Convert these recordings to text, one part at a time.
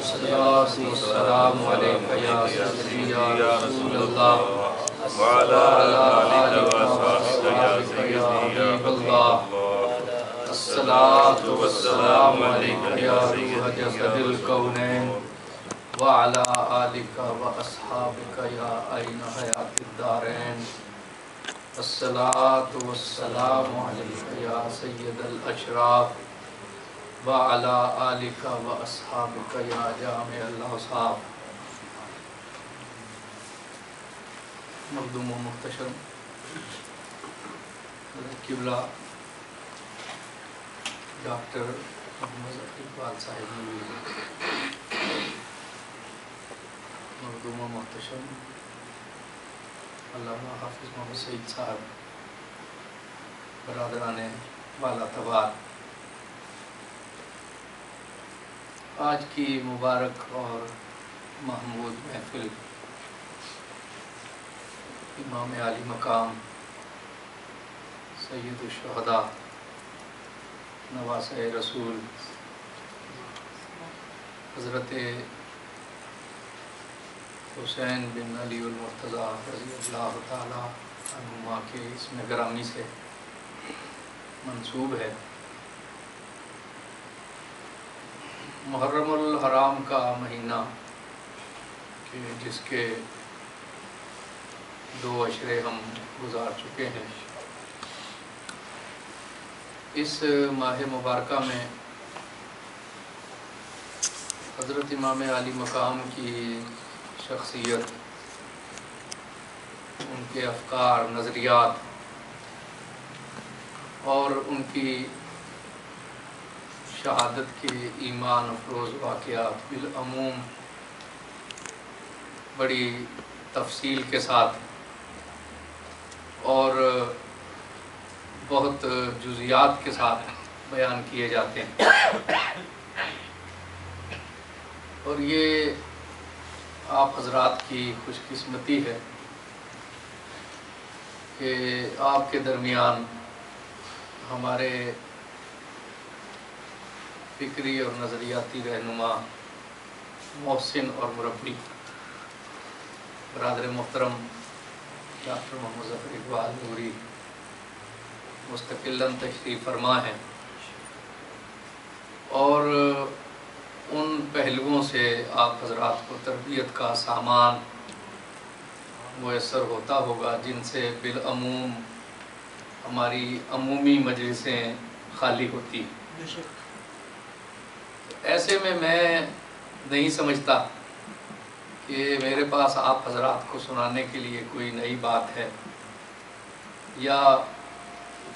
الصلاة والسلام علیکہ یا سیدی یا رسول اللہ وعلى وعلى آلك آلك وأصحابك وأصحابك يا يا سيدي يا حبيب حبيب الله الله الصلاة والسلام عليك عليك يا يا سيدي روح يا جسد رسول الكونين الله وعلى آلك وأصحابك يا عين حياة الدارين الصلاة والسلام عليك يا سيد الأشراف وعلى آلك وأصحابك يا جامع الأصحاب مخدوم و محتشم قبلہ ڈاکٹر محمد اقبال صاحب نوری مخدوم و محتشم علامہ حافظ محمد سعید صاحب برادران والا تبار، آج کی مبارک اور محمود محفل امام عالی مقام سید الشہداء نواسہ رسول حضرت حسین بن علی المرتضیٰ رضی اللہ تعالی عنہما کے اسم گرامی سے منسوب ہے۔ محرم الحرام کا مہینہ کہ جس کے 2 عشرے ہم گزار چکے ہیں، اس ماہ مبارکہ میں حضرت امام عالی مقام کی شخصیت، ان کے افکار، نظریات اور ان کی شہادت کے ایمان افروز واقعات بالعموم بڑی تفصیل کے ساتھ اور بہت جزیات کے ساتھ بیان کیے جاتے ہیں، اور یہ آپ حضرات کی خوش قسمتی ہے کہ آپ کے درمیان ہمارے فکری اور نظریاتی رہنما، محسن اور مربی برادر محترم ڈاکٹر محمد ظفر اقبال نوری مستقلاً تشریف فرما ہیں، اور ان پہلوؤں سے آپ حضرات کو تربیت کا سامان میسر ہوتا ہوگا جن سے بالعموم ہماری عمومی مجلسیں خالی ہوتی ہیں۔ ایسے میں نہیں سمجھتا کہ میرے پاس آپ حضرات کو سنانے کے لیے کوئی نئی بات ہے یا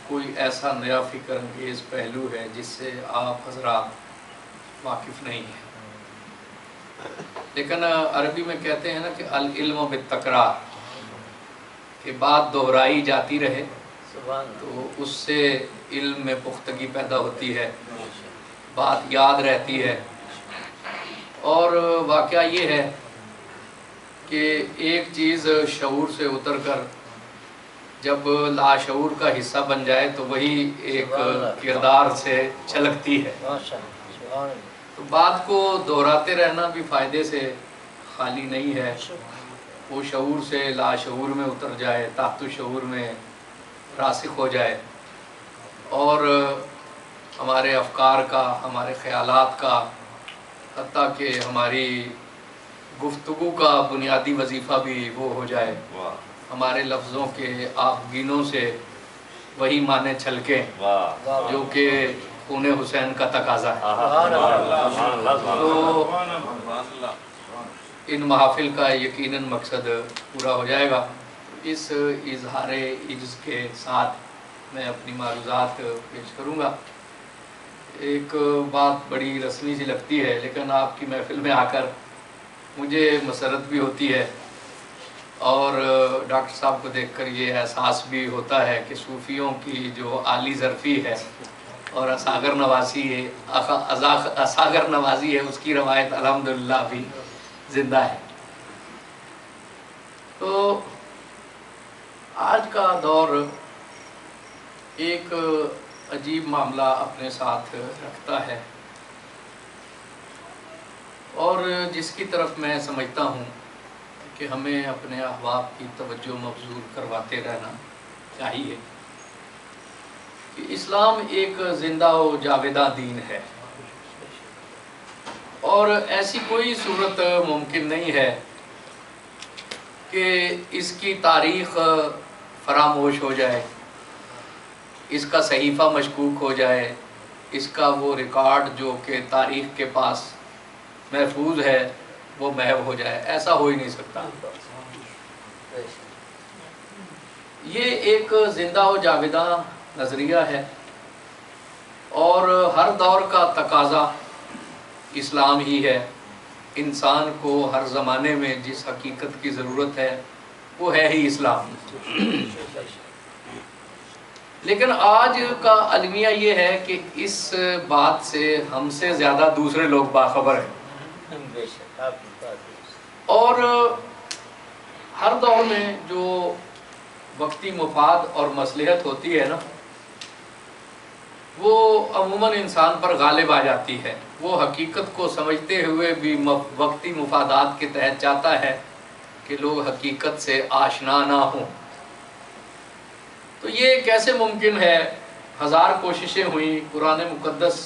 کوئی ایسا نیا فکر انگیز پہلو ہے جس سے آپ حضرات واقف نہیں ہیں، لیکن عربی میں کہتے ہیں نا کہ العلم بالتکرار، کہ بات دہرائی جاتی رہے تو اس سے علم میں پختگی پیدا ہوتی ہے، بات یاد رہتی ہے۔ اور واقعہ یہ ہے کہ ایک چیز شعور سے اتر کر جب لاشعور کا حصہ بن جائے تو وہی ایک کردار سے چھلکتی ہے، تو بات کو دہراتے رہنا بھی فائدے سے خالی نہیں ہے، وہ شعور سے لاشعور میں اتر جائے، تحت شعور میں راسخ ہو جائے، اور ہمارے افکار کا، ہمارے خیالات کا، حتیٰ کہ ہماری گفتگو کا بنیادی وظیفہ بھی وہ ہو جائے، ہمارے لفظوں کے آبگینوں سے وہی معنی چھلکیں جو کہ خون حسین کا تقاضا ہے۔ تو ان محافل کا یقیناً مقصد پورا ہو جائے گا۔ اس اظہار عجز کے ساتھ میں اپنی معروضات پیش کروں گا۔ ایک بات بڑی رسمی سی لگتی ہے، لیکن آپ کی محفل میں آ کر مجھے مسرت بھی ہوتی ہے، اور ڈاکٹر صاحب کو دیکھ کر یہ احساس بھی ہوتا ہے کہ صوفیوں کی جو عالی ظرفی ہے اور اصاغر نوازی ہے، اس کی روایت الحمدللہ بھی زندہ ہے۔ تو آج کا دور ایک عجیب معاملہ اپنے ساتھ رکھتا ہے، اور جس کی طرف میں سمجھتا ہوں کہ ہمیں اپنے احباب کی توجہ مبذول کرواتے رہنا چاہیے کہ اسلام ایک زندہ و جاویدہ دین ہے، اور ایسی کوئی صورت ممکن نہیں ہے کہ اس کی تاریخ فراموش ہو جائے، اس کا صحیفہ مشکوک ہو جائے، اس کا وہ ریکارڈ جو کہ تاریخ کے پاس محفوظ ہے وہ محو ہو جائے۔ ایسا ہو ہی نہیں سکتا۔ یہ ایک زندہ و جاویدہ نظریہ ہے، اور ہر دور کا تقاضا اسلام ہی ہے۔ انسان کو ہر زمانے میں جس حقیقت کی ضرورت ہے وہ ہے ہی اسلام۔ لیکن آج کا المیہ یہ ہے کہ اس بات سے ہم سے زیادہ دوسرے لوگ باخبر ہیں، اور ہر دور میں جو وقتی مفاد اور مصلحت ہوتی ہے نا، وہ عموماً انسان پر غالب آ جاتی ہے۔ وہ حقیقت کو سمجھتے ہوئے بھی وقتی مفادات کے تحت چاہتا ہے کہ لوگ حقیقت سے آشنا نہ ہوں۔ تو یہ کیسے ممکن ہے؟ ہزار کوششیں ہوئیں، قرآن مقدس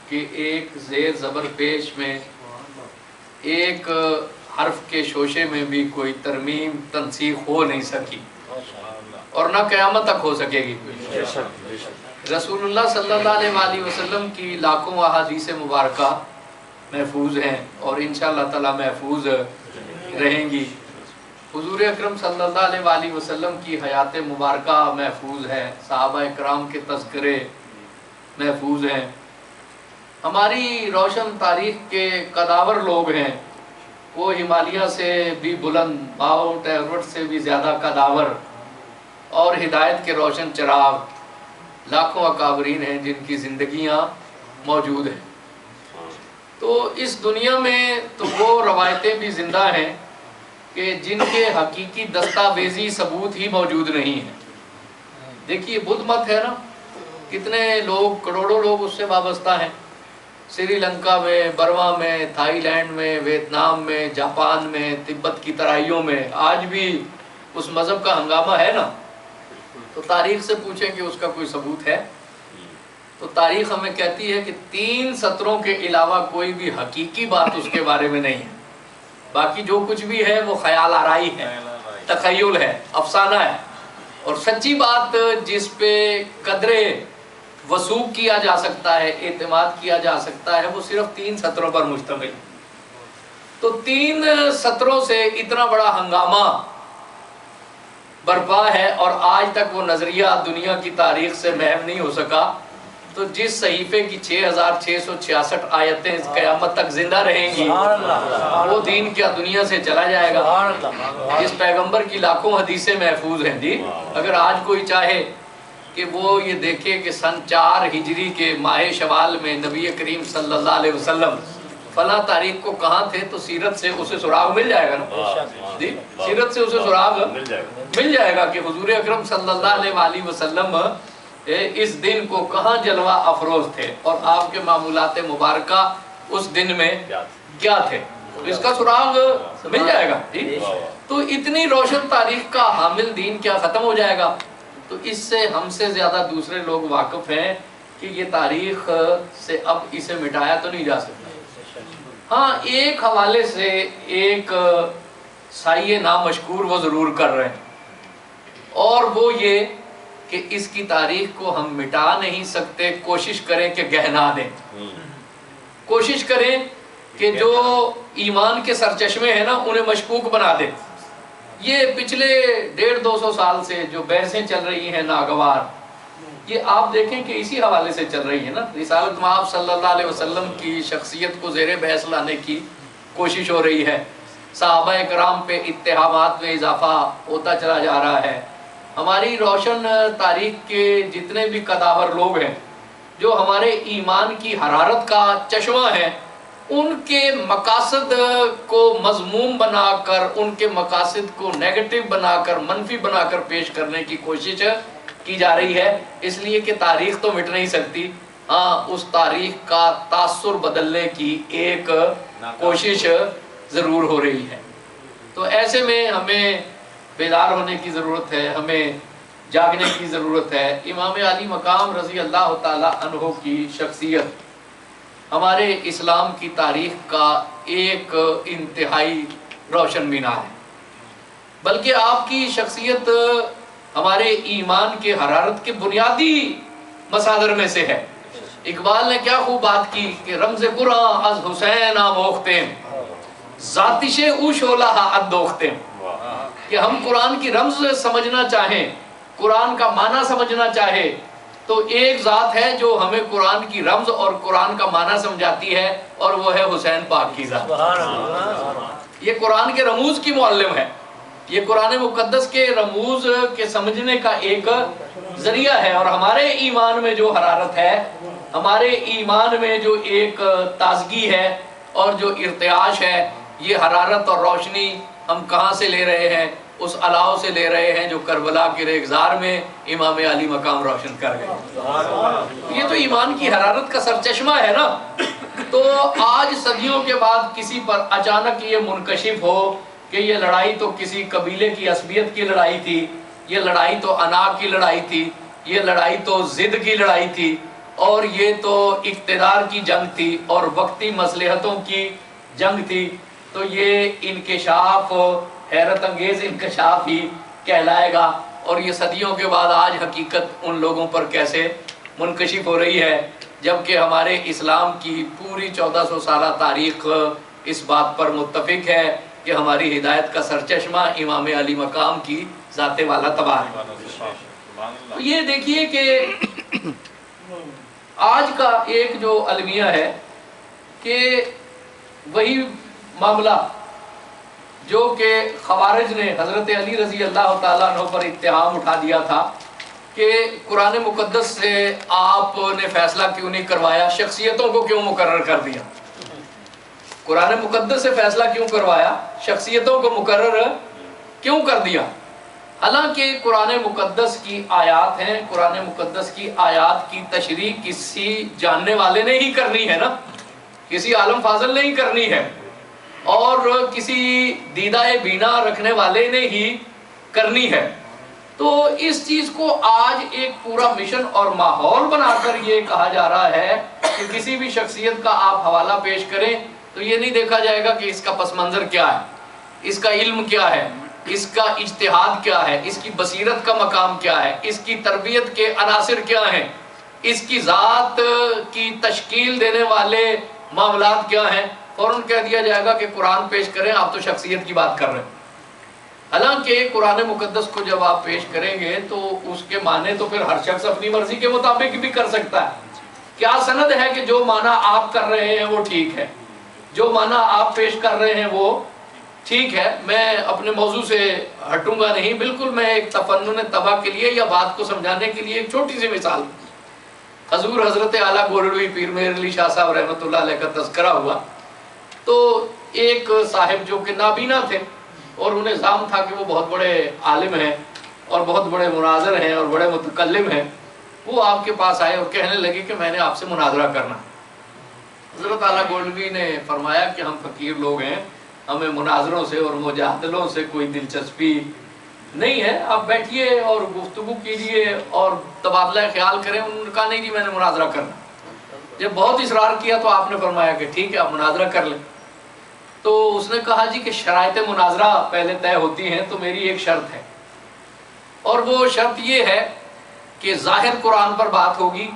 کے ایک زیر زبر پیش میں، ایک حرف کے شوشے میں بھی کوئی ترمیم تنسیخ ہو نہیں سکی، اور نہ قیامت تک ہو سکے گی۔ رسول اللہ صلی اللہ علیہ وآلہ وسلم کی لاکھوں احادیث مبارکہ محفوظ ہیں، اور انشاءاللہ تعالی محفوظ رہیں گی۔ حضور اکرم صلی اللہ علیہ وآلہ وسلم کی حیات مبارکہ محفوظ ہے، صحابہ اکرام کے تذکرے محفوظ ہیں۔ ہماری روشن تاریخ کے قداور لوگ ہیں، وہ ہمالیہ سے بھی بلند، ماؤنٹ ایورسٹ سے بھی زیادہ قداور اور ہدایت کے روشن چراغ لاکھوں اکابرین ہیں جن کی زندگیاں موجود ہیں۔ تو اس دنیا میں تو وہ روایتیں بھی زندہ ہیں کہ جن کے حقیقی دستاویزی ثبوت ہی موجود نہیں ہیں۔ دیکھیے بدھ مت ہے نا، کتنے لوگ، کروڑوں لوگ اس سے وابستہ ہیں، سری لنکا میں، برما میں، تھائی لینڈ میں، ویتنام میں، جاپان میں، تبت کی ترائیوں میں آج بھی اس مذہب کا ہنگامہ ہے نا۔ تو تاریخ سے پوچھیں کہ اس کا کوئی ثبوت ہے؟ تو تاریخ ہمیں کہتی ہے کہ 3 سطروں کے علاوہ کوئی بھی حقیقی بات اس کے بارے میں نہیں ہے۔ باقی جو کچھ بھی ہے وہ خیال آرائی ہے، تخیل ہے، افسانہ ہے، اور سچی بات جس پہ قدرے وثوق کیا جا سکتا ہے، اعتماد کیا جا سکتا ہے، وہ صرف 3 سطروں پر مشتمل۔ تو 3 سطروں سے اتنا بڑا ہنگامہ برپا ہے، اور آج تک وہ نظریہ دنیا کی تاریخ سے محو نہیں ہو سکا۔ تو جس صحیفے کی 6666 آیتیں قیامت تک زندہ رہیں گی، وہ دین کیا دنیا سے چلا جائے گا؟ جس پیغمبر کی لاکھوں حدیثیں محفوظ ہیں، جی اگر آج کوئی چاہے کہ وہ یہ دیکھے کہ سن 4 ہجری کے ماہ شوال میں نبی کریم صلی اللہ علیہ وسلم فلاں تاریخ کو کہاں تھے، تو سیرت سے اسے سراغ مل جائے گا نا، جی سیرت سے اسے سراغ مل جائے گا کہ حضور اکرم صلی اللہ علیہ وآلہ وسلم اس دن کو کہاں جلوہ افروز تھے، اور آپ کے معمولات مبارکہ اس دن میں کیا تھے، تو اس کا سراغ مل جائے گا۔ جی تو اتنی روشن تاریخ کا حامل دین کیا ختم ہو جائے گا؟ تو اس سے ہم سے زیادہ دوسرے لوگ واقف ہیں کہ یہ تاریخ سے اب اسے مٹایا تو نہیں جا سکتا۔ ہاں ایک حوالے سے ایک سائے نامشکور وہ ضرور کر رہے ہیں، اور وہ یہ کہ اس کی تاریخ کو ہم مٹا نہیں سکتے، کوشش کریں کہ گہنا دیں، کوشش کریں کہ جو ایمان کے سرچشمے ہیں نا انہیں مشکوک بنا دیں۔ یہ پچھلے 150-200 سال سے جو بحثیں چل رہی ہیں ناگوار، یہ آپ دیکھیں کہ اسی حوالے سے چل رہی ہے نا۔ رسالت مآب صلی اللہ علیہ وسلم کی شخصیت کو زیر بحث لانے کی کوشش ہو رہی ہے، صحابہ کرام پہ اتہامات میں اضافہ ہوتا چلا جا رہا ہے۔ ہماری روشن تاریخ کے جتنے بھی قداور لوگ ہیں جو ہمارے ایمان کی حرارت کا چشمہ ہیں، ان کے مقاصد کو مذموم بنا کر، ان کے مقاصد کو نیگیٹو بنا کر، منفی بنا کر پیش کرنے کی کوشش کی جا رہی ہے، اس لیے کہ تاریخ تو مٹ نہیں سکتی۔ ہاں اس تاریخ کا تاثر بدلنے کی ایک کوشش ضرور ہو رہی ہے۔ تو ایسے میں ہمیں بیدار ہونے کی ضرورت ہے، ہمیں جاگنے کی ضرورت ہے۔ امام علی مقام رضی اللہ تعالیٰ عنہ کی شخصیت ہمارے اسلام کی تاریخ کا ایک انتہائی روشن مینار ہے، بلکہ آپ کی شخصیت ہمارے ایمان کے حرارت کے بنیادی مصادر میں سے ہے۔ اقبال نے کیا خوب بات کی کہ رمز قرآن از حسین آموختیں ذاتش او شعلہ ادوختیں، کہ ہم قرآن کی رمز سمجھنا چاہیں، قرآن کا معنی سمجھنا چاہے تو ایک ذات ہے جو ہمیں قرآن کی رمز اور قرآن کا معنی سمجھاتی ہے، اور وہ ہے حسین پاک کی ذات۔ یہ قرآن کے رموز کی معلم ہے، یہ قرآن مقدس کے رموز کے سمجھنے کا ایک ذریعہ ہے۔ اور ہمارے ایمان میں جو حرارت ہے، ہمارے ایمان میں جو ایک تازگی ہے اور جو ارتعاش ہے، یہ حرارت اور روشنی ہم کہاں سے لے رہے ہیں؟ اس علاؤ سے لے رہے ہیں جو کربلا کے ریگزار میں امام علی مقام روشن کر گئے۔ یہ تو ایمان کی حرارت کا سرچشمہ ہے نا۔ تو آج صدیوں کے بعد کسی پر اچانک یہ منکشف ہو کہ یہ لڑائی تو کسی قبیلے کی عصبیت کی لڑائی تھی، یہ لڑائی تو انا کی لڑائی تھی، یہ لڑائی تو ضد کی لڑائی تھی، اور یہ تو اقتدار کی جنگ تھی اور وقتی مصلحتوں کی جنگ تھی، تو یہ انکشاف حیرت انگیز انکشاف ہی کہلائے گا۔ اور یہ صدیوں کے بعد آج حقیقت ان لوگوں پر کیسے منکشف ہو رہی ہے، جبکہ ہمارے اسلام کی پوری 1400 سالہ تاریخ اس بات پر متفق ہے کہ ہماری ہدایت کا سرچشمہ امام علی مقام کی ذات والا تبار ہے۔ تو یہ دیکھیے کہ آج کا ایک جو المیہ ہے کہ وہی معاملہ جو کہ خوارج نے حضرت علی رضی اللہ تعالیٰ عنہ پر اتہام اٹھا دیا تھا کہ قرآن مقدس سے آپ نے فیصلہ کیوں نہیں کروایا، شخصیتوں کو کیوں مقرر کر دیا؟ قرآن مقدس سے فیصلہ کیوں کروایا، شخصیتوں کو مقرر کیوں کر دیا؟ حالانکہ قرآن مقدس کی آیات ہیں، قرآن مقدس کی آیات کی تشریح کسی جاننے والے نے ہی کرنی ہے نا، کسی عالم فاضل نے ہی کرنی ہے، اور کسی دیدہ بینا رکھنے والے نے ہی کرنی ہے۔ تو اس چیز کو آج ایک پورا مشن اور ماحول بنا کر یہ کہا جا رہا ہے کہ کسی بھی شخصیت کا آپ حوالہ پیش کریں تو یہ نہیں دیکھا جائے گا کہ اس کا پس منظر کیا ہے، اس کا علم کیا ہے، اس کا اجتہاد کیا ہے، اس کی بصیرت کا مقام کیا ہے، اس کی تربیت کے عناصر کیا ہیں، اس کی ذات کی تشکیل دینے والے معاملات کیا ہیں۔ فوراً کہہ دیا جائے گا کہ قرآن پیش کریں، آپ تو شخصیت کی بات کر رہے ہیں۔ حالانکہ قرآن مقدس کو جب آپ پیش کریں گے تو اس کے معنی تو پھر ہر شخص اپنی مرضی کے مطابق بھی کر سکتا ہے۔ کیا سند ہے کہ جو معنی آپ کر رہے ہیں وہ ٹھیک ہے، جو معنی آپ پیش کر رہے ہیں وہ ٹھیک ہے؟ میں اپنے موضوع سے ہٹوں گا نہیں، بالکل میں ایک تفنن طبع کے لیے یا بات کو سمجھانے کے لیے ایک چھوٹی سی مثال، حضور حضرت اعلیٰ گولڑوی پیر مہر علی شاہ صاحب رحمۃ اللہ علیہ کا تذکرہ ہوا تو ایک صاحب جو کہ نابینا تھے اور انہیں ظام تھا کہ وہ بہت بڑے عالم ہیں اور بہت بڑے مناظر ہیں اور بڑے متکلم ہیں، وہ آپ کے پاس آئے اور کہنے لگے کہ میں نے آپ سے مناظرہ کرنا۔ حضرت اعلیٰ گولڑوی نے فرمایا کہ ہم فقیر لوگ ہیں، ہمیں مناظروں سے اور مجادلوں سے کوئی دلچسپی نہیں ہے، آپ بیٹھیے اور گفتگو کیجئے اور تبادلہ خیال کریں۔ انہوں نے کہا نہیں جی میں نے مناظرہ کرنا۔ جب بہت اصرار کیا تو آپ نے فرمایا کہ ٹھیک ہے آپ مناظرہ کر لیں۔ تو اس نے کہا جی کہ شرائط مناظرہ پہلے طے ہوتی ہیں، تو میری ایک شرط ہے، اور وہ شرط یہ ہے کہ ظاہر قرآن پر بات ہوگی،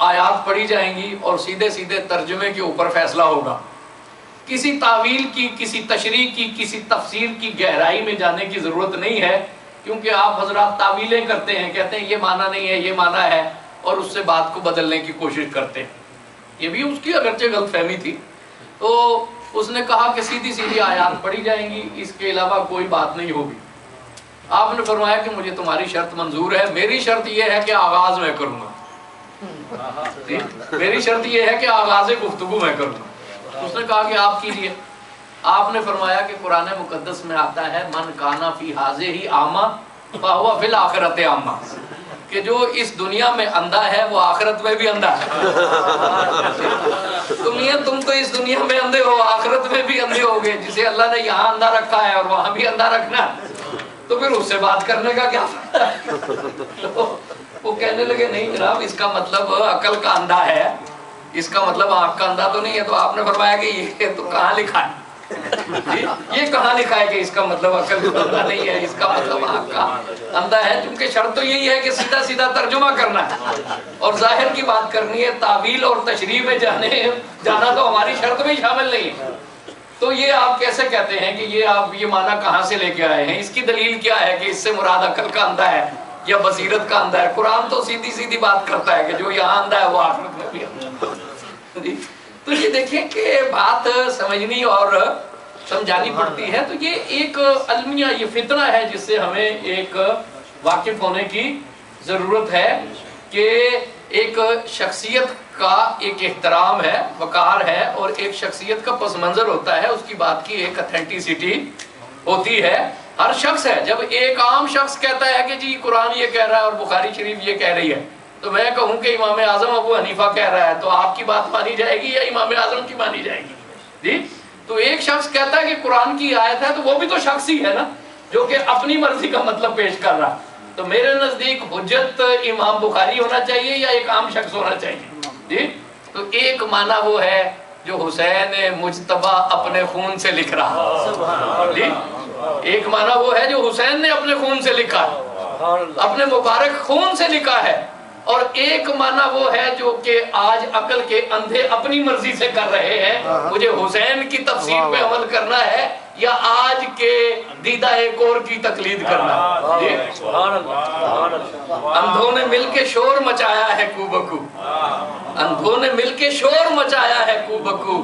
آیات پڑھی جائیں گی اور سیدھے سیدھے ترجمے کے اوپر فیصلہ ہوگا، کسی تعویل کی، کسی تشریح کی، کسی تفسیر کی گہرائی میں جانے کی ضرورت نہیں ہے، کیونکہ آپ حضرات تعویلیں کرتے ہیں، کہتے ہیں یہ معنی نہیں ہے یہ معنی ہے، اور اس سے بات کو بدلنے کی کوشش کرتے ہیں۔ یہ بھی اس کی اگرچہ غلط فہمی تھی۔ تو اس نے کہا کہ سیدھی سیدھی آیات پڑھی جائیں گی، اس کے علاوہ کوئی بات نہیں ہوگی۔ آپ نے فرمایا کہ مجھے تمہاری شرط منظور ہے، میری شرط یہ ہے کہ آغاز میں کروں گا، میری شرط یہ ہے کہ آغاز گفتگو میں کروں گا۔ اس نے کہا کہ آپ کیجئے۔ آپ نے فرمایا کہ قرآن مقدس میں آتا ہے من کانا فی حاضہ ہی اعمیٰ فَهُوَ فِي الْآخِرَةِ أَعْمَى، کہ جو اس دنیا میں اندھا ہے وہ آخرت میں بھی اندھا ہے۔ تم تو اس دنیا میں اندھے ہو، آخرت میں بھی اندھے ہوگے۔ جسے اللہ نے یہاں اندھا رکھا ہے اور وہاں بھی اندھا رکھنا ہے، تو پھر اس سے بات کرنے کا کیا فائدہ ہے؟ وہ کہنے لگے نہیں جناب، اس کا مطلب عقل کا اندھا ہے، اس کا مطلب آنکھ کا اندھا تو نہیں ہے۔ تو آپ نے فرمایا کہ یہ تو کہاں لکھا ہے؟ یہ کہاں لکھا ہے کہ اس کا مطلب عقل کا اندھا نہیں ہے، اس کا مطلب آنکھ کا اندھا ہے؟ کیونکہ شرط تو یہی ہے کہ سیدھا سیدھا ترجمہ کرنا ہے اور ظاہر کی بات کرنی ہے، تعویل اور تشریح میں جانا تو ہماری شرط میں شامل نہیں ہے۔ تو یہ آپ کیسے کہتے ہیں کہ یہ آپ یہ معنی کہاں سے لے کے آئے ہیں؟ اس کی دلیل کیا ہے کہ اس سے مراد عقل کا اندھا ہے یا بصیرت کا اندھا ہے؟ قرآن تو سیدھی سیدھی بات کرتا ہے کہ جو یہاں اندھا ہے وہ آخرت میں بھی اندھا ہے۔ تو یہ دیکھیں کہ بات سمجھنی اور سمجھانی پڑتی ہے۔ تو یہ ایک المیہ، یہ فتنہ ہے جس سے ہمیں ایک واقف ہونے کی ضرورت ہے کہ ایک شخصیت کا ایک احترام ہے، وقار ہے، اور ایک شخصیت کا پس منظر ہوتا ہے، اس کی بات کی ایک اتھینٹیسٹی ہوتی ہے۔ ہر شخص ہے، جب ایک عام شخص کہتا ہے کہ جی قرآن یہ کہہ رہا ہے اور بخاری شریف یہ کہہ رہی ہے، تو میں کہوں کہ امام اعظم ابو حنیفہ کہہ رہا ہے، تو آپ کی بات مانی جائے گی یا امام اعظم کی مانی جائے گی؟ جی، تو ایک شخص کہتا ہے کہ قرآن کی آیت ہے، تو وہ بھی تو شخص ہی ہے نا، جو کہ اپنی مرضی کا مطلب پیش کر رہا۔ تو میرے نزدیک حجت امام بخاری ہونا چاہیے یا ایک عام شخص ہونا چاہیے؟ جی، تو ایک معنی وہ ہے جو حسین مجتبی اپنے خون سے لکھ رہا، جی، ایک معنی وہ ہے جو حسین نے اپنے خون سے لکھا ہے، اپنے مبارک خون سے لکھا ہے، اور ایک معنی وہ ہے جو کہ آج عقل کے اندھے اپنی مرضی سے کر رہے ہیں، مجھے حسین کی تفسیر پہ عمل کرنا ہے یا آج کے دیدہ ایک اور کی تقلید کرنا ہے۔ اندھوں نے مل کے شور مچایا ہے کو بکو، اندھوں نے مل کے شور مچایا ہے کو بکو،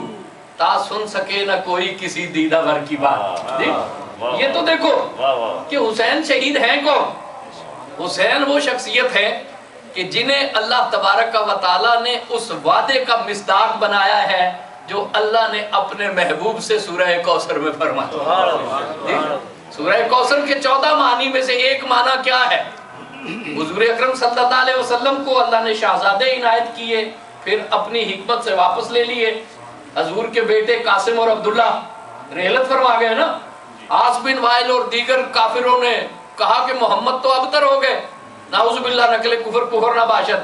تا سن سکے نہ کوئی کسی دیدہ ور کی بات۔ یہ تو دیکھو کہ حسین شہید ہیں کون؟ حسین وہ شخصیت ہے کہ جنہیں اللہ تبارک و تعالیٰ نے اس وعدے کا مصداق بنایا ہے جو اللہ نے اپنے محبوب سے سورہ کوثر میں فرمایا۔ سورہ کوثر کے 14 معنی میں سے ایک معنی کیا ہے؟ حضور اکرم صلی اللہ علیہ وسلم کو اللہ نے شہزادے عنایت کیے، پھر اپنی حکمت سے واپس لے لیے۔ حضور کے بیٹے قاسم اور عبداللہ رحلت فرما گئے نا۔ عاص بن وائل اور دیگر کافروں نے کہا کہ محمد تو ابتر ہو گئے، نعوذ باللہ نقل کفر کفر نہ باشد۔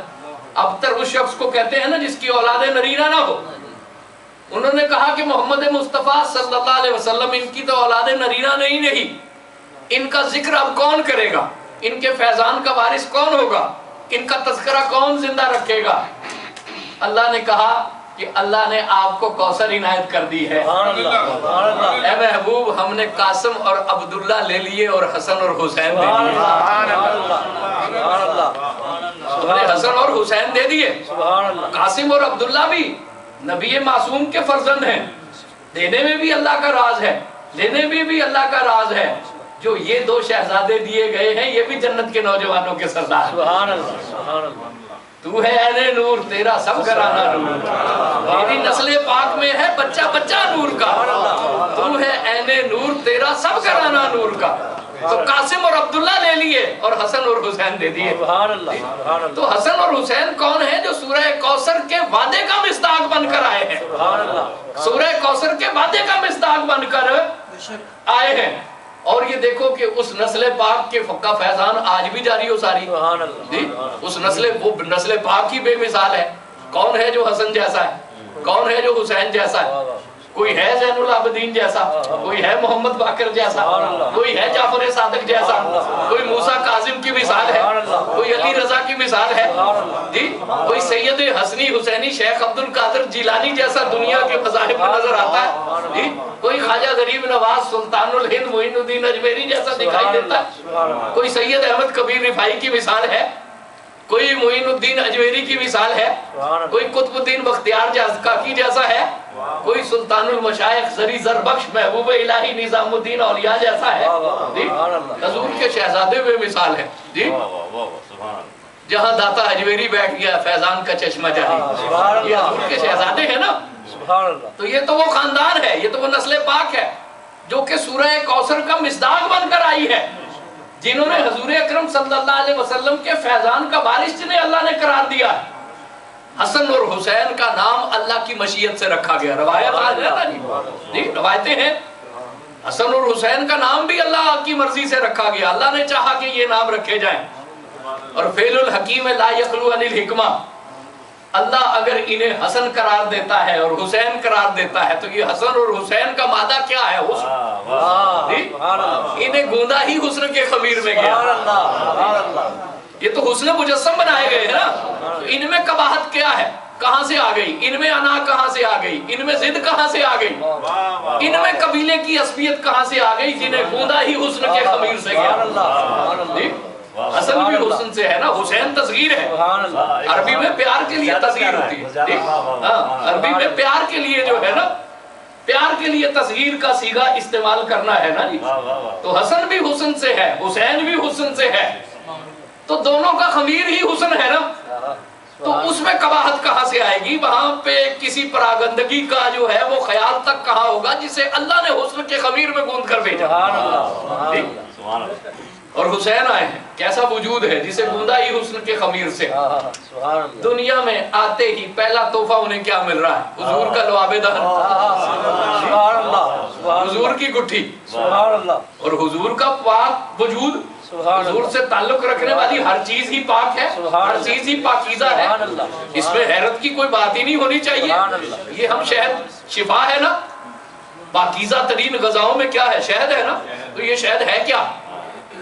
ابتر اس شخص کو کہتے ہیں نا جس کی اولاد نرینہ نہ ہو۔ انہوں نے کہا کہ محمد مصطفیٰ صلی اللہ علیہ وسلم ان کی تو اولاد نرینہ نہیں، ان کا ذکر اب کون کرے گا؟ ان کے فیضان کا وارث کون ہوگا؟ ان کا تذکرہ کون زندہ رکھے گا؟ اللہ نے کہا کہ اللہ نے آپ کو کوثر عنایت کر دی ہے، اے محبوب ہم نے قاسم اور عبداللہ لے لیے اور حسن اور حسین دے دیے، ہم نے حسن اور حسین دے دیے۔ قاسم اور عبداللہ بھی نبی معصوم کے فرزند ہیں، دینے میں بھی اللہ کا راز ہے، لینے میں بھی اللہ کا راز ہے۔ جو یہ 2 شہزادے دیے گئے ہیں یہ بھی جنت کے نوجوانوں کے سردار ہیں۔ تو ہے اہل نور تیرا سب گھرانہ نور، میری نسل پاک میں ہے بچہ بچہ نور کا، تو ہے اہل نور تیرا سب گھرانہ نور کا۔ تو قاسم اور عبداللہ لے لیے اور حسن اور حسین دے دیے۔ تو حسن اور حسین کون ہیں؟ جو سورہ کوثر کے وعدے کا مصداق بن کر آئے ہیں، سورہ کوثر کے وعدے کا مصداق بن کر آئے ہیں۔ اور یہ دیکھو کہ اس نسل پاک کے کا فیضان آج بھی جاری ہو ساری، اس نسل پاک کی بے مثال ہے۔ کون ہے جو حسن جیسا ہے؟ کون ہے جو حسین جیسا ہے؟ کوئی ہے زین العابدین جیسا، کوئی ہے محمد باقر جیسا، کوئی ہے جعفر صادق جیسا، کوئی موسیٰ کاظم کی مثال ہے، کوئی علی رضا کی مثال ہے، جی کوئی سید حسنی حسینی شیخ عبد القادر جیلانی جیسا دنیا کے مذاہب میں نظر آتا ہے، جی کوئی خواجہ غریب نواز سلطان الہند معین الدین اجمیری جیسا دکھائی دیتا ہے، کوئی سید احمد کبیر رفاعی کی مثال ہے، کوئی معین الدین اجمیری کی مثال ہے، کوئی قطب الدین بختیار کاکی جیسا ہے، کوئی سلطان المشائخ زری زربخش محبوب الہی نظام الدین اولیاء جیسا ہے، حضور کے شہزادے بے مثال ہے، جی جہاں داتا اجمیری بیٹھ گیا فیضان کا چشمہ جاری، یہ حضور کے شہزادے ہیں نا۔ تو یہ تو وہ خاندان ہے، یہ تو وہ نسل پاک ہے جو کہ سورہ کوثر کا مصداق بن کر آئی ہے، جنہوں نے حضور اکرم صلی اللہ علیہ وسلم کے فیضان کا وارث جنہیں اللہ نے قرار دیا ہے. حسن اور حسین کا نام اللہ کی مشیت سے رکھا گیا. روایت جی روایتیں ہیں. حسن اور حسین کا نام بھی اللہ کی مرضی سے رکھا گیا. اللہ نے چاہا کہ یہ نام رکھے جائیں. اور فعل الحکیم لا یخلو عن الحکمہ. اللہ اگر انہیں حسن قرار دیتا ہے اور حسین قرار دیتا ہے تو یہ حسن اور حسین کا مادہ کیا ہے؟ حسن. انہیں گوندا ہی حسن کے خمیر میں گیا. یہ تو حسن مجسم بنائے گئے ہیں نا. تو ان میں قباحت کیا ہے؟ کہاں سے آ گئی؟ ان میں انا کہاں سے آ گئی؟ ان میں ضد کہاں سے آ گئی؟ ان میں قبیلے کی عصبیت کہاں سے آ گئی جنہیں گوندا ہی حسن کے خمیر سے گیا؟ حسن بھی حسن سے ہے نا. حسین تصغیر ہے. عربی میں پیار کے لیے تصغیر ہوتی ہے. عربی میں پیار کے لیے جو ہے نا، پیار کے لیے تصغیر کا صیغہ استعمال کرنا ہے نا جی. تو حسن بھی حسن سے ہے، حسین بھی حسن سے ہے. تو دونوں کا خمیر ہی حسن ہے نا. تو اس میں قباحت کہاں سے آئے گی؟ وہاں پہ کسی پراگندگی کا جو ہے وہ خیال تک کہاں ہوگا جسے اللہ نے حسن کے خمیر میں گوندھ کر بھیجا. اور حسین آئے ہیں. کیسا وجود ہے جسے گوندا ہی حسن کے خمیر سے. دنیا میں آتے ہی پہلا تحفہ انہیں کیا مل رہا ہے؟ حضور کا لعاب دہن، حضور کی گٹھی، اور حضور کا پاک وجود. حضور سے تعلق رکھنے والی ہر چیز ہی پاک ہے، ہر چیز ہی پاکیزہ ہے. اس میں حیرت کی کوئی بات ہی نہیں ہونی چاہیے. یہ ہم شہد شفا ہے نا. پاکیزہ ترین غذاؤں میں کیا ہے؟ شہد ہے نا. تو یہ شہد ہے کیا؟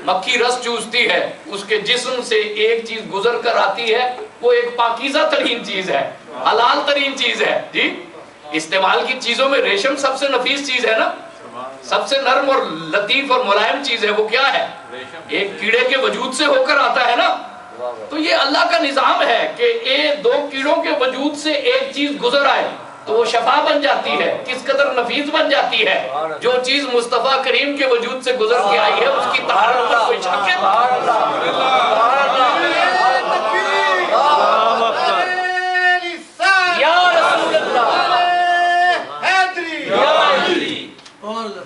مکھی رس چوستی ہے، اس کے جسم سے ایک چیز گزر کر آتی ہے، وہ ایک پاکیزہ ترین چیز ہے، حلال ترین چیز ہے جی. استعمال کی چیزوں میں ریشم سب سے نفیس چیز ہے نا. سب سے نرم اور لطیف اور ملائم چیز ہے. وہ کیا ہے؟ ایک کیڑے کے وجود سے ہو کر آتا ہے نا. تو یہ اللہ کا نظام ہے کہ ایک دو کیڑوں کے وجود سے ایک چیز گزر آئے تو وہ شفا بن جاتی ہے. کس قدر نفیس بن جاتی ہے. جو چیز مصطفیٰ کریم کے وجود سے گزر کے آئی ہے اس کی طہارت پر کوئی شک ہے؟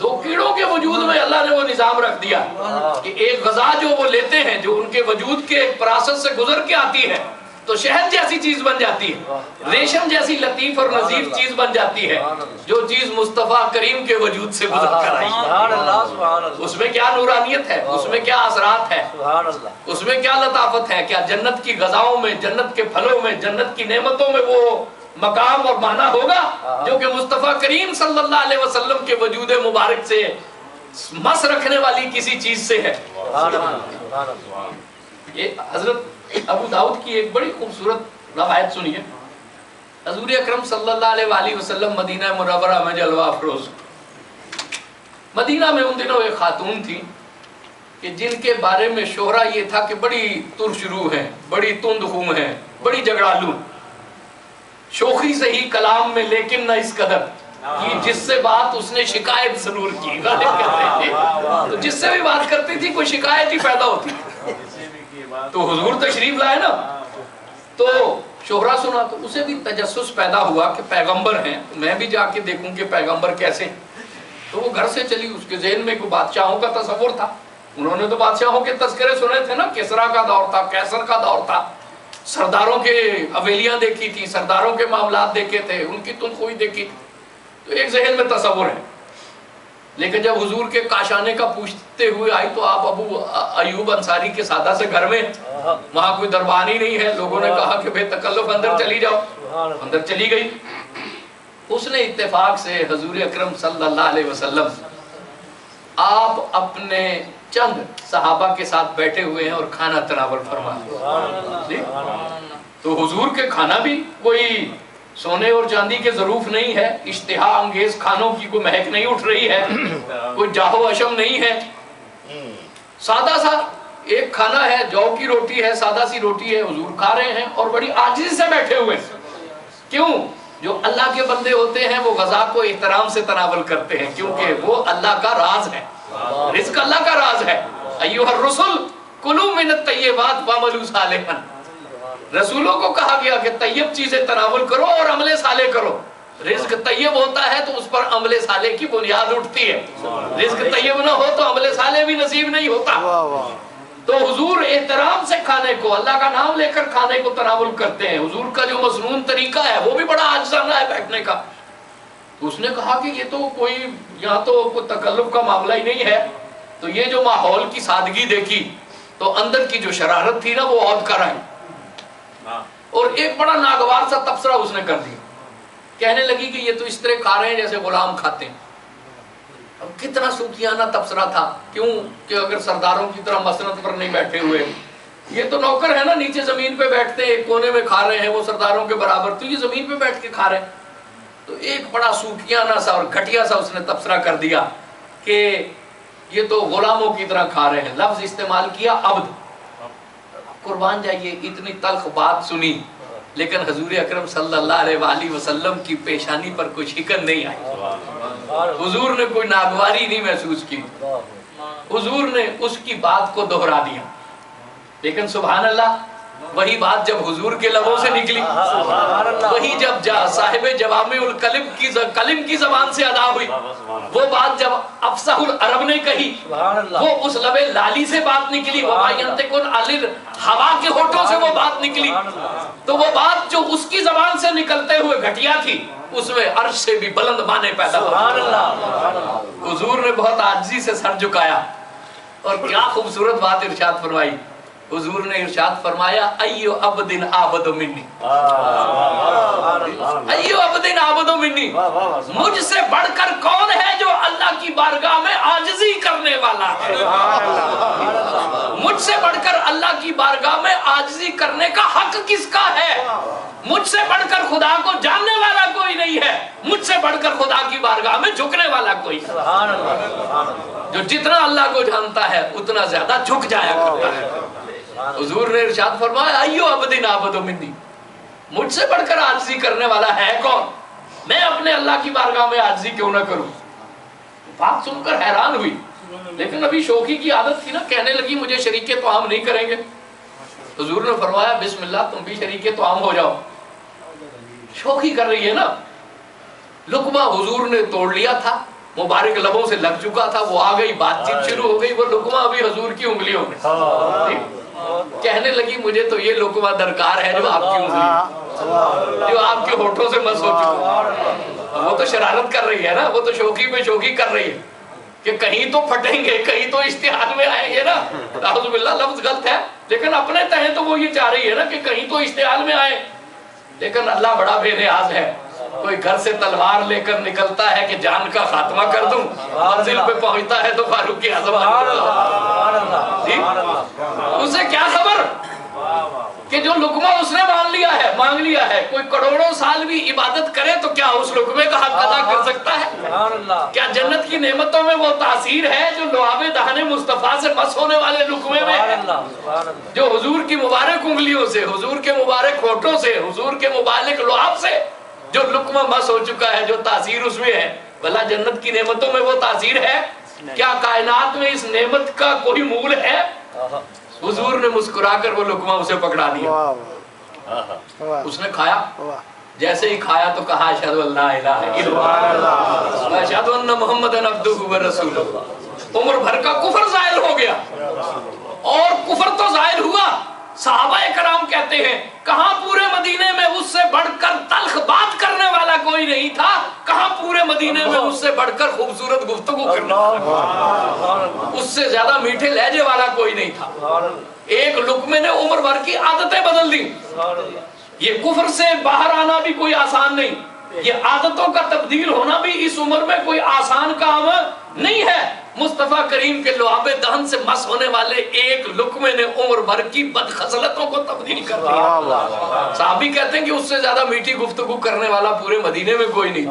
دو کیڑوں کے وجود میں اللہ نے وہ نظام رکھ دیا کہ ایک غذا جو وہ لیتے ہیں جو ان کے وجود کے ایک پروسیس سے گزر کے آتی ہے تو شہد جیسی چیز بن جاتی ہے، ریشم جیسی لطیف اور نظیف چیز بن جاتی ہے جو چیز مصطفیٰ کریم کے وجود سے گزر کر آئی ہے. اس میں کیا نورانیت ہے، اس میں کیا اثرات ہے، اس میں کیا لطافت ہے. کیا جنت کی غذاؤں میں، جنت کے پھلوں میں، جنت کی نعمتوں میں وہ مقام اور معنی ہوگا جو کہ مصطفیٰ کریم صلی اللہ علیہ وسلم کے وجود مبارک سے مس رکھنے والی کسی چیز سے ہے. یہ حضرت ابو داؤد کی ایک بڑی خوبصورت روایت سنیے. حضور اکرم صلی اللہ علیہ وآلہ وسلم مدینہ منورہ میں جلوہ افروز. مدینہ میں ان دنوں ایک خاتون تھی کہ جن کے بارے میں شہرہ یہ تھا کہ بڑی ترش روح ہیں، بڑی تند خوں ہیں، بڑی جھگڑالو. شوخی سے ہی کلام میں لیکن نہ اس قدر کہ جس سے بات اس نے شکایت ضرور کی. غالب کہتے ہیں تو جس سے بھی بات کرتی تھی کوئی شکایت ہی پیدا ہوتی. تو حضور تشریف لائے نا تو شہرہ سنا تو اسے بھی تجسس پیدا ہوا کہ پیغمبر ہیں، میں بھی جا کے دیکھوں کہ پیغمبر کیسے. تو وہ گھر سے چلی. اس کے ذہن میں کوئی بادشاہوں کا تصور تھا. انہوں نے تو بادشاہوں کے تذکرے سنے تھے نا. کسرا کا دور تھا، کیسر کا دور تھا. سرداروں کے حویلیاں دیکھی تھی، سرداروں کے معاملات دیکھے تھے، ان کی تنخواہی دیکھی. تو ایک ذہن میں تصور ہے. لیکن جب حضور کے کاشانے کا پوچھتے ہوئے آئی تو آپ ابو ایوب انصاری کے سادہ سے گھر میں، وہاں کوئی دربان ہی نہیں ہے. لوگوں نے کہا کہ بے تکلف اندر چلی جاؤ. اندر چلی گئی. اس نے اتفاق سے حضور اکرم صلی اللہ علیہ وسلم آپ اپنے چند صحابہ کے ساتھ بیٹھے ہوئے ہیں اور کھانا تناول فرما رہے. تو حضور کے کھانا بھی کوئی سونے اور چاندی کے ظروف نہیں ہے، اشتہا انگیز کھانوں کی کوئی مہک نہیں اٹھ رہی ہے، کوئی جاہو اشم نہیں ہے. سادہ سا ایک کھانا ہے، جو کی روٹی ہے، سادہ سی روٹی ہے. حضور کھا رہے ہیں اور بڑی عاجزی سے بیٹھے ہوئے. کیوں؟ جو اللہ کے بندے ہوتے ہیں وہ غذا کو احترام سے تناول کرتے ہیں کیونکہ وہ اللہ کا راز ہے. رزق اللہ کا راز ہے. ایھا الرسل کلوا من الطیبات واعملوا صالحا. رسولوں کو کہا گیا کہ طیب چیزیں تناول کرو اور عمل صالح کرو. رزق طیب ہوتا ہے تو اس پر عمل صالح کی بنیاد اٹھتی ہے، رزق طیب نہ ہو تو عمل صالح بھی نصیب نہیں ہوتا۔ تو حضور احترام سے کھانے کو، اللہ کا نام لے کر کھانے کو تناول کرتے ہیں۔ حضور کا جو مسنون طریقہ ہے وہ بھی بڑا عاجزانہ ہے بیٹھنے کا۔ تو اس نے کہا کہ یہ تو کوئی یہاں تو کوئی تکلف کا معاملہ ہی نہیں ہے۔ تو یہ جو ماحول کی سادگی دیکھی تو اندر کی جو شرارت تھی نا وہ عود کر آئی، اور ایک بڑا ناگوار سا تبصرہ اس نے کر دیا۔ کہنے لگی کہ یہ تو اس طرح کھا رہے ہیں جیسے غلام کھاتے ہیں۔ اب کتنا سوکھیانہ تبصرہ تھا، کیوں کہ اگر سرداروں کی طرح مسند پر نہیں بیٹھے ہوئے، یہ تو نوکر ہے نا، نیچے زمین پہ بیٹھتے ہیں، ایک کونے میں کھا رہے ہیں، وہ سرداروں کے برابر، تو یہ زمین پہ بیٹھ کے کھا رہے ہیں۔ تو ایک بڑا سوکھیانہ سا اور گھٹیا سا اس نے تبصرہ کر دیا کہ یہ تو غلاموں کی طرح کھا رہے ہیں۔ لفظ استعمال کیا عبد۔ قربان جائیے، اتنی تلخ بات سنی لیکن حضور اکرم صلی اللہ علیہ وآلہ وسلم کی پیشانی پر کوئی شکن نہیں آئی، حضور نے کوئی ناگواری نہیں محسوس کی، حضور نے اس کی بات کو دہرا دیا۔ لیکن سبحان اللہ، وہی بات جب حضور کے لبوں سے نکلی، وہی جب صاحب جوامع الکلم کی زبان سے ادا ہوئی، وہ بات جب افصح العرب نے کہی، وہ اس لب لالی سے بات نکلی، وما ينطق عن الهوى کے ہونٹوں سے وہ بات نکلی، تو وہ بات جو اس کی زبان سے نکلتے ہوئے گھٹیا تھی، اس میں عرش سے بھی بلند معنی پیدا ہوئے۔ حضور نے بہت عاجزی سے سر جھکایا، اور کیا خوبصورت بات ارشاد فرمائی۔ حضور نے ارشاد فرمایا ایو عبد عابد منی، ایو عبد عابد منی، مجھ سے بڑھ کر کون ہے جو اللہ کی بارگاہ میں عاجزی کرنے والا ہے؟ مجھ سے بڑھ کر اللہ کی بارگاہ میں عاجزی کرنے کا حق کس کا ہے؟ مجھ سے بڑھ کر خدا کو جاننے والا کوئی نہیں ہے، مجھ سے بڑھ کر خدا کی بارگاہ میں جھکنے والا کوئی ہے۔ جو جتنا اللہ کو جانتا ہے اتنا زیادہ جھک جایا کرتا ہے۔ حضور نے ارشاد فرمایا ایو عبد عابد منی، مجھ سے بڑھ کر عاجزی کرنے والا ہے کون؟ میں اپنے اللہ کی بارگاہ میں عاجزی کیوں نہ کروں؟ بات سن کر حیران ہوئی، لیکن ابھی شوخی کی عادت تھی نا، کہنے لگی مجھے شریک طعام نہیں کریں گے۔ حضور نے فرمایا بسم اللہ، تم بھی شریک طعام ہو جاؤ۔ شوخی کر رہی ہے نا، لقمہ حضور نے توڑ لیا تھا، مبارک لبوں سے لگ چکا تھا، وہ آ گئی، بات چیت شروع ہو گئی، وہ لقمہ ابھی حضور کی انگلیوں میں، کہنے لگی مجھے تو یہ لقمہ درکار ہے جو آپ کی انگلی، جو آپ کے ہونٹوں سے مس ہو چکا۔ وہ تو شرارت کر رہی ہے نا، وہ تو شوخی پہ شوخی کر رہی ہے کہ کہیں تو پھٹیں گے، کہیں تو اشتعال میں آئیں گے نا۔ اعوذ باللہ، لفظ غلط ہے لیکن اپنے تہیں تو وہ یہ چاہ رہی ہے نا کہ کہیں تو اشتعال میں آئے۔ لیکن اللہ بڑا بے نیاز ہے، کوئی گھر سے تلوار لے کر نکلتا ہے کہ جان کا خاتمہ کر دوں، منزل پہ پہنچتا ہے تو فاروق اعظم، اسے کیا خبر کہ جو لقمہ اس نے مانگ لیا ہے، کوئی کروڑوں سال بھی عبادت کرے تو کیا اس لقمے کا حق ادا کر سکتا ہے؟ کیا جنت کی نعمتوں میں وہ تاثیر ہے جو لعاب دہن مصطفیٰ سے مس ہونے والے لقمے میں ہے؟ جو حضور کی مبارک انگلیوں سے، حضور کے مبارک ہونٹوں سے، حضور کے مبارک لعاب سے جو لقمہ مس ہو چکا ہے، جو تاثیر اس میں ہے، بھلا جنت کی نعمتوں میں وہ تاثیر ہے؟ کیا کائنات میں اس نعمت کا کوئی مول ہے؟ حضور نے مسکرا کر وہ لقمہ اسے پکڑا دیا، اس نے کھایا، جیسے ہی کھایا تو کہا اشہد ان لا الہ الا اللہ اشہد ان محمدًا عبدہ ورسولہ۔ عمر بھر کا کفر ظاہر ہو گیا، اور کفر تو ظاہر ہوا، صحابہ کرام کہتے ہیں کہاں پورے مدینے میں اس سے بڑھ کر تلخ بات کرنے والا کوئی نہیں تھا، کہاں پورے مدینے میں اس سے بڑھ کر خوبصورت گفتگو کرنے والا، اس سے زیادہ میٹھے لہجے والا کوئی نہیں تھا۔ ایک لقمے نے عمر بھر کی عادتیں بدل دی۔ یہ کفر سے باہر آنا بھی کوئی آسان نہیں، یہ عادتوں کا تبدیل ہونا بھی اس عمر میں کوئی آسان کام نہیں ہے۔ مصطفیٰ کریم کے لعاب دہن سے مس ہونے والے ایک لقمے نے عمر بھر کی بدخصلتوں کو تبدیل کر دیا۔ صحابی کہتے ہیں کہ اس سے زیادہ میٹھی گفتگو کرنے والا پورے مدینے میں کوئی نہیں۔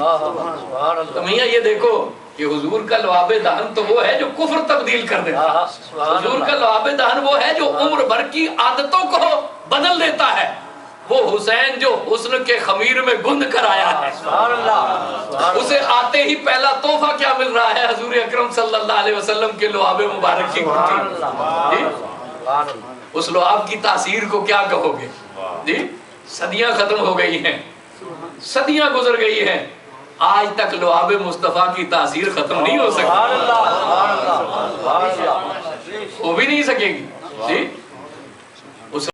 تو میاں یہ دیکھو کہ حضور کا لعاب دہن تو وہ ہے جو کفر تبدیل کر دیتا، حضور کا لعاب دہن وہ ہے جو عمر بھر کی عادتوں کو بدل دیتا ہے۔ وہ حسین جو حسن کے خمیر میں گند کر آیا ہے، اسے آتے ہی پہلا تحفہ کیا مل رہا ہے؟ حضور اکرم صلی اللہ علیہ وسلم کے لعاب مبارک کی گھٹی۔ اس لعاب کی تاثیر کو کیا کہو گے؟ صدیاں ختم ہو گئی ہیں، صدیاں گزر گئی ہیں، آج تک لعاب مصطفیٰ کی تاثیر ختم نہیں ہو سکتی، وہ بھی نہیں سکے گی. جی